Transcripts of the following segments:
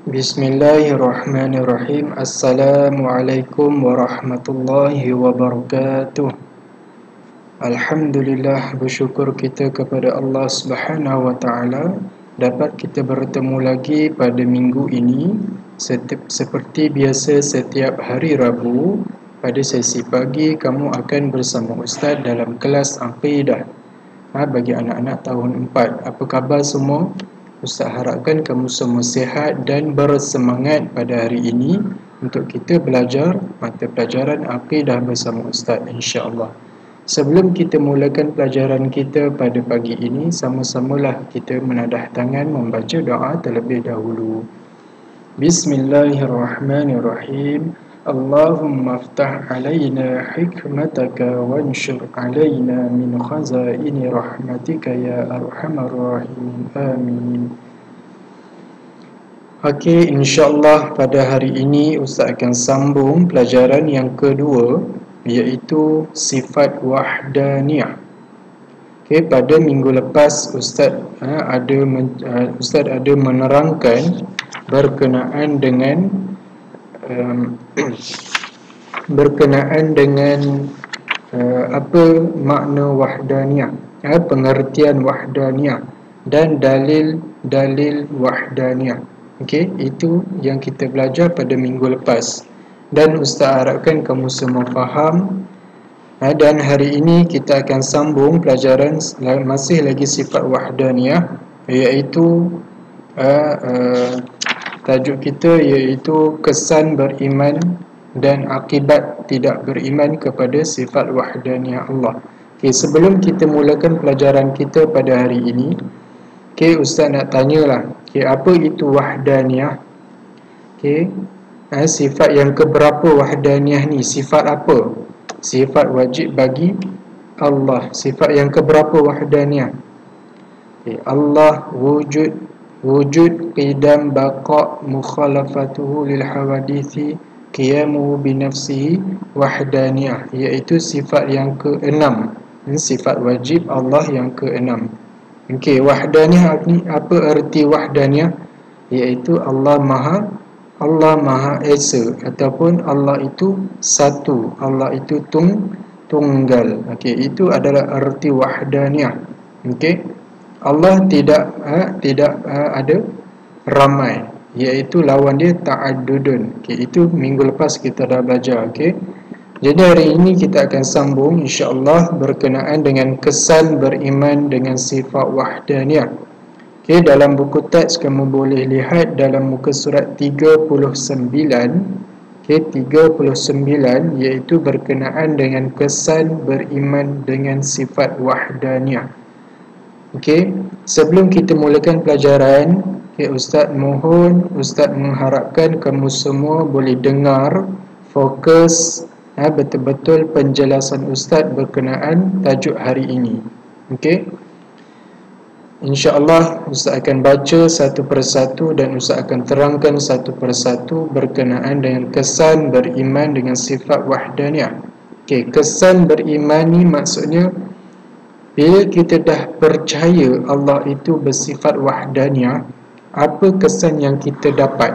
Bismillahirrahmanirrahim. Assalamualaikum warahmatullahi wabarakatuh. Alhamdulillah, bersyukur kita kepada Allah Subhanahu wa taala dapat kita bertemu lagi pada minggu ini seperti biasa setiap hari Rabu pada sesi pagi kamu akan bersama Ustaz dalam kelas Aqidah. Bagi anak-anak tahun 4, apa khabar semua? Ustaz harapkan kamu semua sihat dan bersemangat pada hari ini untuk kita belajar mata pelajaran Aqidah bersama Ustaz, insya-Allah. Sebelum kita mulakan pelajaran kita pada pagi ini, sama-samalah kita menadah tangan membaca doa terlebih dahulu. Bismillahirrahmanirrahim. Allahumma aftah alaina hikmataka wanshur alaina min khazaini rahmatika ya arhamar rahimin. Amin. Okey, insya-Allah pada hari ini Ustaz akan sambung pelajaran yang kedua, iaitu sifat wahdaniyah. Okey, pada minggu lepas Ustaz ada menerangkan berkenaan dengan apa makna wahdaniyah, pengertian wahdaniyah dan dalil wahdaniyah. Okey, itu yang kita belajar pada minggu lepas dan Ustaz harapkan kamu semua faham. Dan hari ini kita akan sambung pelajaran masih lagi sifat wahdaniyah, iaitu tajuk kita iaitu kesan beriman dan akibat tidak beriman kepada sifat wahdaniyah Allah. Okay, sebelum kita mulakan pelajaran kita pada hari ini, Ustaz nak tanyalah, apa itu wahdaniyah? Sifat yang keberapa wahdaniyah ni? Sifat apa? Sifat wajib bagi Allah. Sifat yang keberapa wahdaniyah? Allah wujud qidam baqa mukhalafatuhu lil hawadithi qiyamuhu binafsihi wahdaniyah, iaitu sifat yang ke-6. Sifat wajib Allah yang ke-6. Okey, wahdaniyah ni apa erti wahdaniyah? Iaitu Allah Maha Esa, ataupun Allah itu satu, Allah itu tunggal. Okey, itu adalah erti wahdaniyah. Okey, Allah tidak ada ramai, iaitu lawan dia ta'addudun. Okey, itu minggu lepas kita dah belajar. Okey, jadi hari ini kita akan sambung insya-Allah berkenaan dengan kesan beriman dengan sifat wahdaniyah. Okey, dalam buku teks kamu boleh lihat dalam muka surat 39. Okey, 39 iaitu berkenaan dengan kesan beriman dengan sifat wahdaniyah. Okey, sebelum kita mulakan pelajaran, Ustaz mengharapkan kamu semua boleh dengar, fokus betul-betul penjelasan Ustaz berkenaan tajuk hari ini. Okey, insya-Allah Ustaz akan baca satu persatu dan Ustaz akan terangkan satu persatu berkenaan dengan kesan beriman dengan sifat wahdaniyah. Okey, kesan beriman ni maksudnya bila kita dah percaya Allah itu bersifat wahdaniyah, apa kesan yang kita dapat?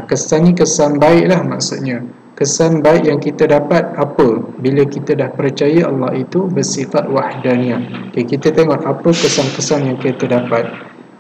Kesan ni kesan baik lah maksudnya. Kesan baik yang kita dapat apa? Bila kita dah percaya Allah itu bersifat wahdaniyah. Okay, kita tengok apa kesan-kesan yang kita dapat.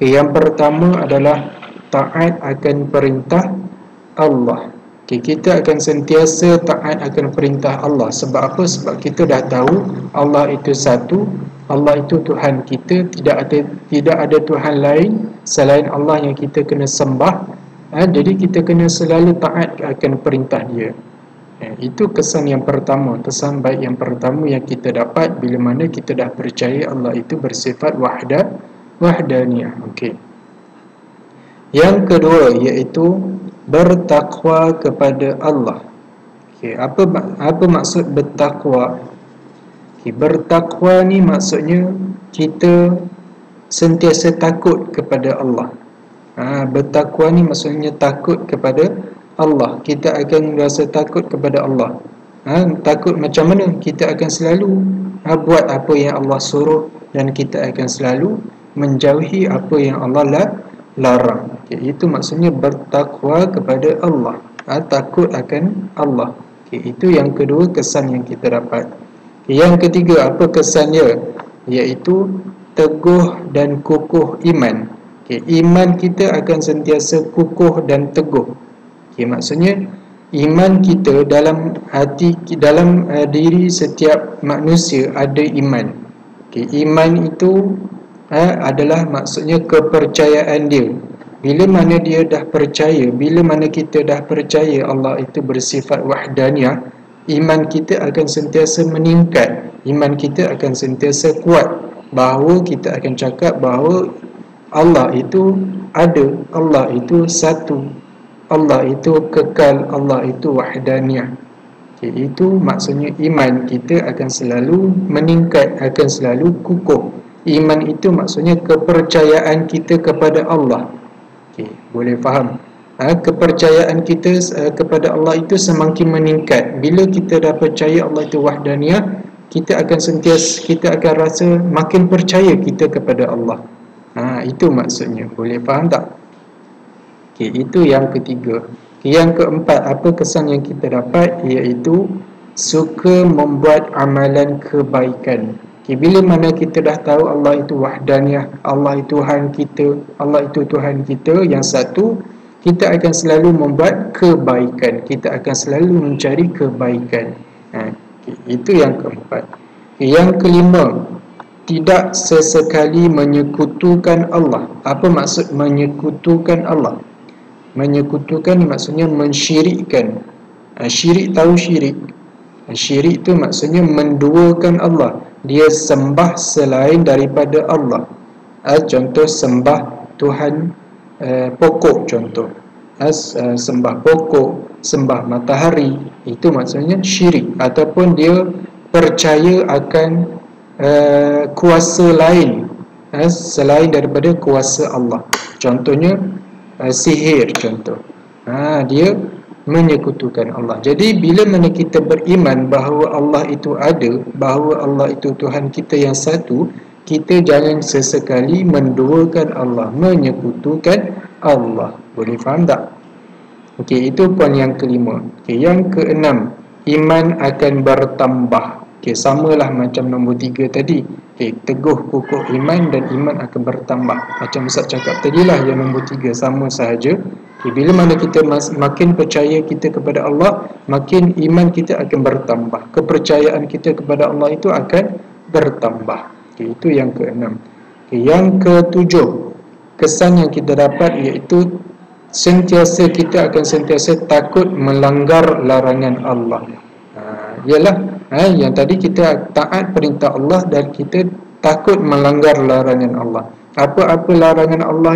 Okay, yang pertama adalah taat akan perintah Allah. Okay, kita akan sentiasa taat akan perintah Allah. Sebab apa? Sebab kita dah tahu Allah itu satu, Allah itu Tuhan kita, tidak ada Tuhan lain selain Allah yang kita kena sembah. Jadi kita kena selalu taat akan perintah dia. Itu kesan yang pertama, kesan baik yang pertama yang kita dapat bila mana kita dah percaya Allah itu bersifat wahdaniyah. Okey. Yang kedua iaitu bertakwa kepada Allah. Okey, apa maksud bertakwa? Okey, bertakwa ni maksudnya kita sentiasa takut kepada Allah. Bertakwa ni maksudnya takut kepada Allah. Kita akan rasa takut kepada Allah. Takut macam mana? Kita akan selalu buat apa yang Allah suruh dan kita akan selalu menjauhi apa yang Allah larang. Okay, itu maksudnya bertakwa kepada Allah, takut akan Allah. Okay, itu yang kedua kesan yang kita dapat. Yang ketiga, apa kesannya? Iaitu teguh dan kukuh iman. Okay, iman kita akan sentiasa kukuh dan teguh. Okay, maksudnya iman kita dalam hati, dalam diri setiap manusia ada iman. Okay, iman itu adalah maksudnya kepercayaan dia. Bila mana dia dah percaya, bila mana kita dah percaya Allah itu bersifat wahdaniyah, iman kita akan sentiasa meningkat, iman kita akan sentiasa kuat, bahawa kita akan cakap bahawa Allah itu ada, Allah itu satu, Allah itu kekal, Allah itu wahdaniyah. Okay, itu maksudnya iman kita akan selalu meningkat, akan selalu kukuh. Iman itu maksudnya kepercayaan kita kepada Allah. Okay, boleh faham? Kepercayaan kita kepada Allah itu semakin meningkat. Bila kita dah percaya Allah itu wahdaniyah, kita akan sentiasa, kita akan rasa makin percaya kita kepada Allah. Itu maksudnya. Boleh faham tak? Okay, itu yang ketiga. Yang keempat, apa kesan yang kita dapat? Iaitu suka membuat amalan kebaikan. Okay, bila mana kita dah tahu Allah itu wahdaniyah, Allah itu Tuhan kita, Allah itu Tuhan kita yang satu, kita akan selalu membuat kebaikan, kita akan selalu mencari kebaikan. Okay, itu yang keempat. Okay, yang kelima, tidak sesekali menyekutukan Allah. Apa maksud menyekutukan Allah? Menyekutukan maksudnya mensyirikkan. Syirik, tahu syirik? Syirik itu maksudnya menduakan Allah. Dia sembah selain daripada Allah. Contoh sembah Tuhan pokok, contoh sembah pokok, sembah matahari, itu maksudnya syirik. Ataupun dia percaya akan kuasa lain selain daripada kuasa Allah. Contohnya sihir, contoh. Dia menyekutukan Allah. Jadi bila mana kita beriman bahawa Allah itu ada, bahawa Allah itu Tuhan kita yang satu, kita jangan sesekali menduakan Allah, menyekutukan Allah. Boleh faham tak? Okey, itu poin yang kelima. Okey, yang keenam, iman akan bertambah. Okey, samalah macam nombor 3 tadi. Okey, teguh kukuh iman dan iman akan bertambah. Macam Ustaz cakap tadilah, yang nombor 3 sama sahaja. Okay, bila mana kita makin percaya kita kepada Allah, makin iman kita akan bertambah. Kepercayaan kita kepada Allah itu akan bertambah. Okay, itu yang keenam. Okay, yang ketujuh, kesan yang kita dapat iaitu kita akan sentiasa takut melanggar larangan Allah. Yang tadi kita taat perintah Allah dan kita takut melanggar larangan Allah. Apa-apa larangan Allah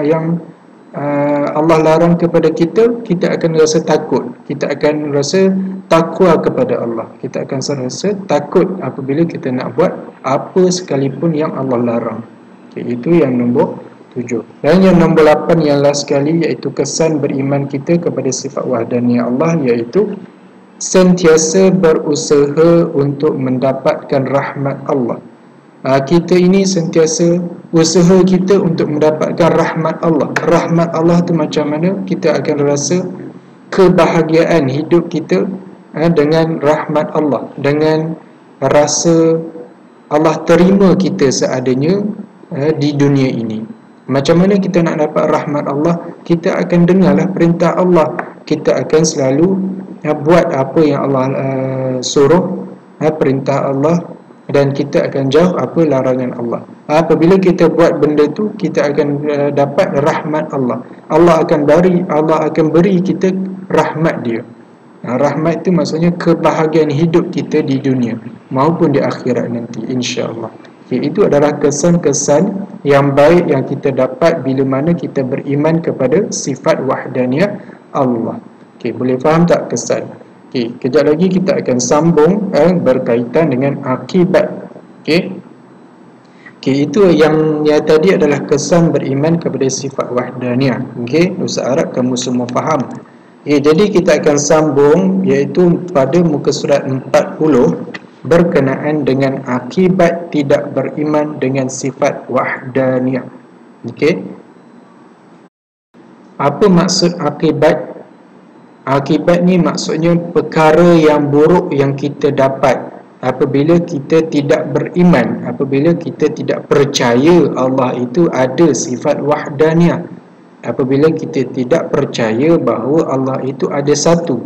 yang Allah larang kepada kita, kita akan rasa takut, kita akan rasa takwa kepada Allah, kita akan rasa takut apabila kita nak buat apa sekalipun yang Allah larang. Okay, itu yang nombor 7. Dan yang nombor 8 yang last sekali, iaitu kesan beriman kita kepada sifat wahdaniyah Allah, iaitu sentiasa berusaha untuk mendapatkan rahmat Allah. Kita ini sentiasa usaha kita untuk mendapatkan rahmat Allah. Rahmat Allah tu macam mana? Kita akan rasa kebahagiaan hidup kita dengan rahmat Allah, dengan rasa Allah terima kita seadanya di dunia ini. Macam mana kita nak dapat rahmat Allah? Kita akan dengarlah perintah Allah, kita akan selalu buat apa yang Allah suruh, perintah Allah, dan kita akan jauh apa larangan Allah. Apabila kita buat benda tu, kita akan dapat rahmat Allah. Allah akan beri kita rahmat dia. Rahmat itu maksudnya kebahagiaan hidup kita di dunia maupun di akhirat nanti, insya-Allah. Okay, itu adalah kesan-kesan yang baik yang kita dapat bila mana kita beriman kepada sifat wahdaniyah Allah. Okay, boleh faham tak kesan? Okay, kejap lagi kita akan sambung berkaitan dengan akibat. Okay, itu yang tadi adalah kesan beriman kepada sifat wahdaniyah. Okay, Ustaz harap kamu semua faham. Okay, jadi kita akan sambung iaitu pada muka surat 40 berkenaan dengan akibat tidak beriman dengan sifat wahdaniyah. Okay, Apa maksud akibat? Akibat ni maksudnya perkara yang buruk yang kita dapat apabila kita tidak beriman, apabila kita tidak percaya Allah itu ada sifat wahdaniyah, apabila kita tidak percaya bahawa Allah itu ada satu.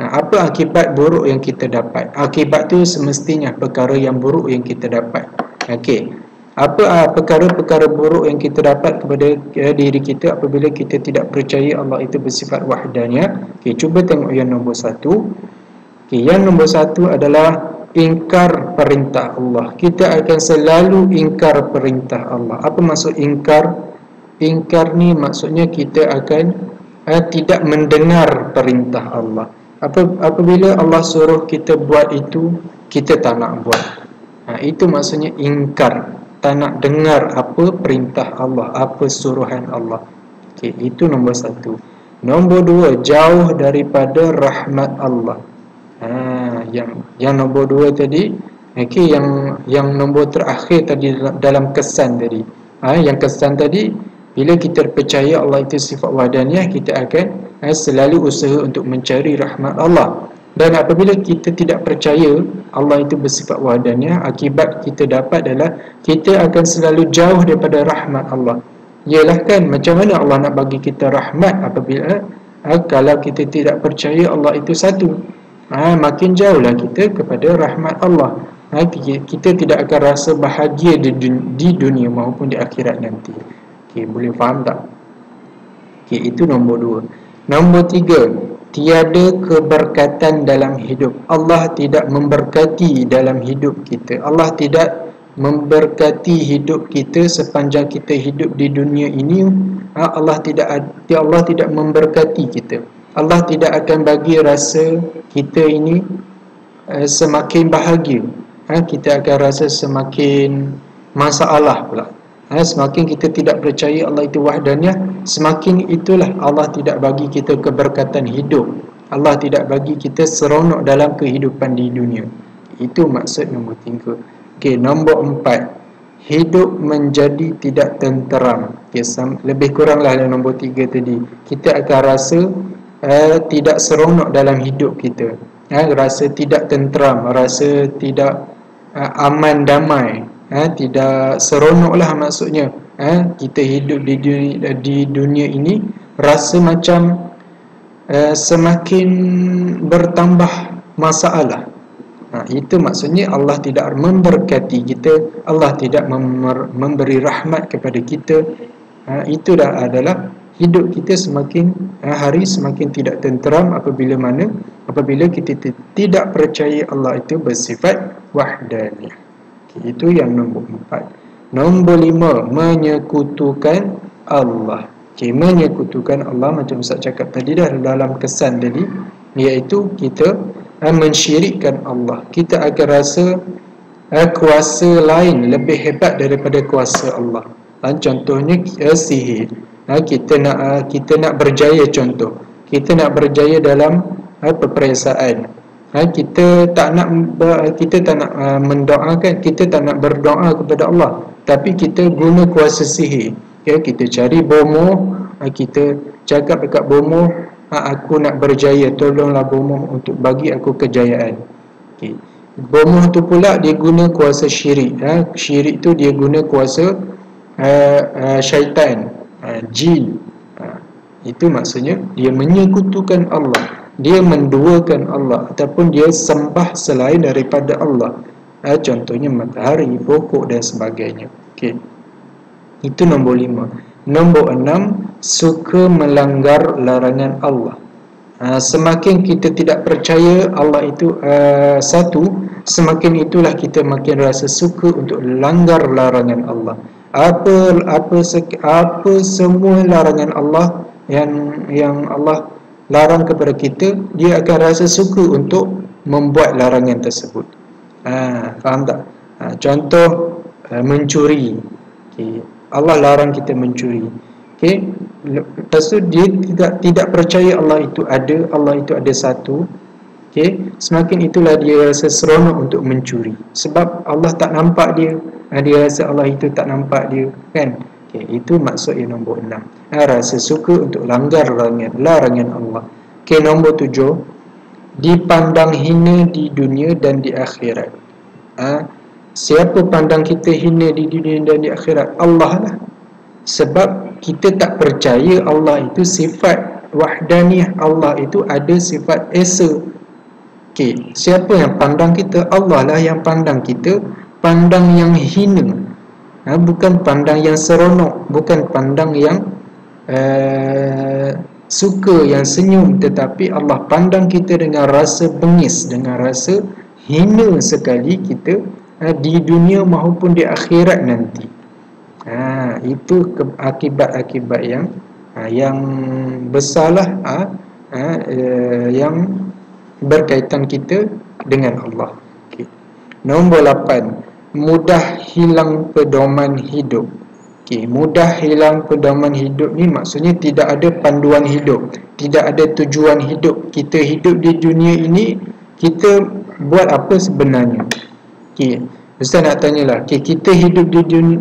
Apa akibat buruk yang kita dapat? Akibat tu semestinya perkara yang buruk yang kita dapat. Okey. Apa perkara-perkara buruk yang kita dapat kepada diri kita apabila kita tidak percaya Allah itu bersifat wahdaniyah? Okey, cuba tengok yang nombor 1. Okey, yang nombor 1 adalah ingkar perintah Allah. Kita akan selalu ingkar perintah Allah. Apa maksud ingkar? Ingkar ni maksudnya kita akan tidak mendengar perintah Allah. Apabila Allah suruh kita buat itu, kita tak nak buat. Itu maksudnya ingkar. Tak nak dengar apa perintah Allah, apa suruhan Allah. Okey, itu nombor 1. Nombor 2, jauh daripada rahmat Allah. Yang nombor 2 tadi. Okey, yang nombor terakhir tadi dalam kesan tadi. Yang kesan tadi, bila kita percaya Allah itu sifat wahdaniyah, kita akan selalu usaha untuk mencari rahmat Allah. Dan apabila kita tidak percaya Allah itu bersifat wahdaniyah, akibat kita dapat adalah kita akan selalu jauh daripada rahmat Allah. Yalah kan, macam mana Allah nak bagi kita rahmat apabila kalau kita tidak percaya Allah itu satu? Makin jauhlah kita kepada rahmat Allah. Kita tidak akan rasa bahagia di dunia maupun di akhirat nanti. Okay, boleh faham tak? Okay, itu nombor 2. Nombor 3, tiada keberkatan dalam hidup. Allah tidak memberkati dalam hidup kita. Allah tidak memberkati hidup kita sepanjang kita hidup di dunia ini. Allah tidak memberkati kita. Allah tidak akan bagi rasa kita ini semakin bahagia. Kita akan rasa semakin masalah pula. Semakin kita tidak percaya Allah itu wahdaniyah, semakin itulah Allah tidak bagi kita keberkatan hidup. Allah tidak bagi kita seronok dalam kehidupan di dunia. Itu maksud nombor 3. Okey, nombor 4, hidup menjadi tidak tenteram. Okay, lebih kuranglah dalam nombor 3 tadi. Kita akan rasa tidak seronok dalam hidup kita. Rasa tidak tenteram, rasa tidak aman damai. Tidak seronoklah maksudnya. Kita hidup di dunia ini rasa macam semakin bertambah masalah. Itu maksudnya Allah tidak memberkati kita, Allah tidak memberi rahmat kepada kita. Itu adalah hidup kita semakin hari semakin tidak tenteram apabila kita tidak percaya Allah itu bersifat wahdaniyah. Itu yang nombor 4. Nombor 5, menyekutukan Allah. Menyekutukan Allah macam Ustaz cakap tadi dah dalam kesan tadi, iaitu kita mensyirikkan Allah. Kita akan rasa kuasa lain lebih hebat daripada kuasa Allah. Contohnya sihir. Kita nak berjaya, contoh. Kita nak berjaya dalam peperiksaan. Kita tak nak mendoakan, kita tak nak berdoa kepada Allah, tapi kita guna kuasa sihir. Kita cari bomoh, kita cakap dekat bomoh, aku nak berjaya, tolonglah bomoh untuk bagi aku kejayaan. Bomoh tu pula dia guna kuasa syirik. Syirik tu dia guna kuasa syaitan, jin. Itu maksudnya dia menyekutukan Allah, dia menduakan Allah, ataupun dia sembah selain daripada Allah. Contohnya matahari, pokok dan sebagainya. Okey, itu nombor 5. Nombor 6, suka melanggar larangan Allah. Semakin kita tidak percaya Allah itu satu, semakin itulah kita makin rasa suka untuk langgar larangan Allah. Apa semua larangan Allah yang Allah larang kepada kita, dia akan rasa suka untuk membuat larangan tersebut. Faham tak? Contoh mencuri. Allah larang kita mencuri. Lepas tu dia tidak percaya Allah itu ada satu. Semakin itulah dia rasa seronok untuk mencuri, sebab Allah tak nampak dia. Dia rasa Allah itu tak nampak dia, kan? Okay, itu maksud yang nombor 6. Rasa suka untuk langgar larangan Allah. Okay, nombor 7, dipandang hina di dunia dan di akhirat. Siapa pandang kita hina di dunia dan di akhirat? Allah lah. Sebab kita tak percaya Allah itu sifat wahdaniyah, Allah itu ada sifat esa. Okay, siapa yang pandang kita? Allah lah yang pandang kita, pandang yang hina. Bukan pandang yang seronok, bukan pandang yang suka, yang senyum, tetapi Allah pandang kita dengan rasa bengis, dengan rasa hina sekali kita di dunia maupun di akhirat nanti. Itu akibat-akibat yang besarlah, yang berkaitan kita dengan Allah. Okay. Nombor 8, mudah hilang pedoman hidup. Okay, mudah hilang pedoman hidup ni maksudnya tidak ada panduan hidup, tidak ada tujuan hidup. Kita hidup di dunia ini, kita buat apa sebenarnya? Okay, Ustaz nak tanyalah, okay, kita hidup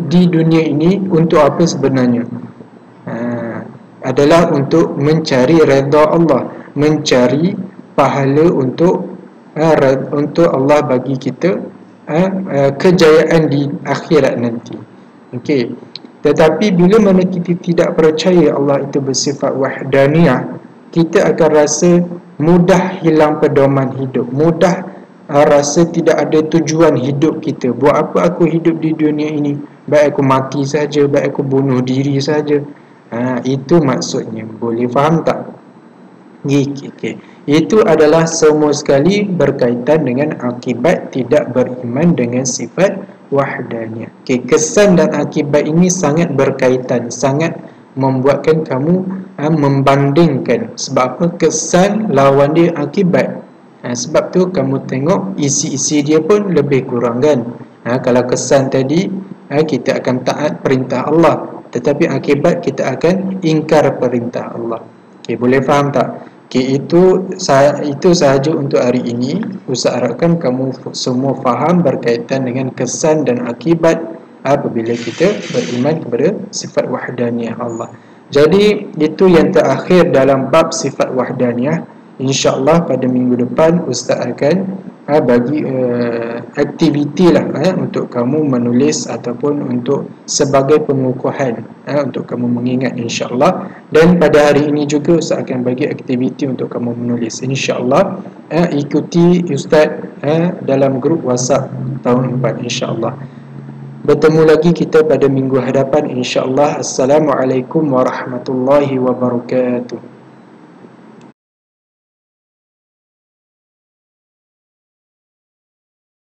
di dunia ini untuk apa sebenarnya? Adalah untuk mencari redha Allah, mencari pahala untuk Allah bagi kita kejayaan di akhirat nanti. Okey. Tetapi bila mana kita tidak percaya Allah itu bersifat wahdaniyah, kita akan rasa mudah hilang pedoman hidup, mudah rasa tidak ada tujuan hidup kita. Buat apa aku hidup di dunia ini? Baik aku mati saja, baik aku bunuh diri saja. Itu maksudnya. Boleh faham tak? Okay. Itu adalah semua sekali berkaitan dengan akibat tidak beriman dengan sifat wahdaniyah. Okay, kesan dan akibat ini sangat berkaitan, sangat membuatkan kamu membandingkan. Sebab apa? Kesan lawan dia akibat. Sebab tu kamu tengok isi-isi dia pun lebih kurang kan. Kalau kesan tadi kita akan taat perintah Allah, tetapi akibat kita akan ingkar perintah Allah. Okay, boleh faham tak? Okay, itu sahaja untuk hari ini. Ustaz harapkan kamu semua faham berkaitan dengan kesan dan akibat apabila kita beriman kepada sifat wahdaniyah Allah. Jadi itu yang terakhir dalam bab sifat wahdaniyah. InsyaAllah pada minggu depan Ustaz akan bagi aktiviti lah untuk kamu menulis ataupun untuk sebagai pengukuhan untuk kamu mengingat insyaAllah. Dan pada hari ini juga Ustaz akan bagi aktiviti untuk kamu menulis insyaAllah. Ikuti Ustaz dalam grup WhatsApp tahun 4 insyaAllah. Bertemu lagi kita pada minggu hadapan insyaAllah. Assalamualaikum warahmatullahi wabarakatuh.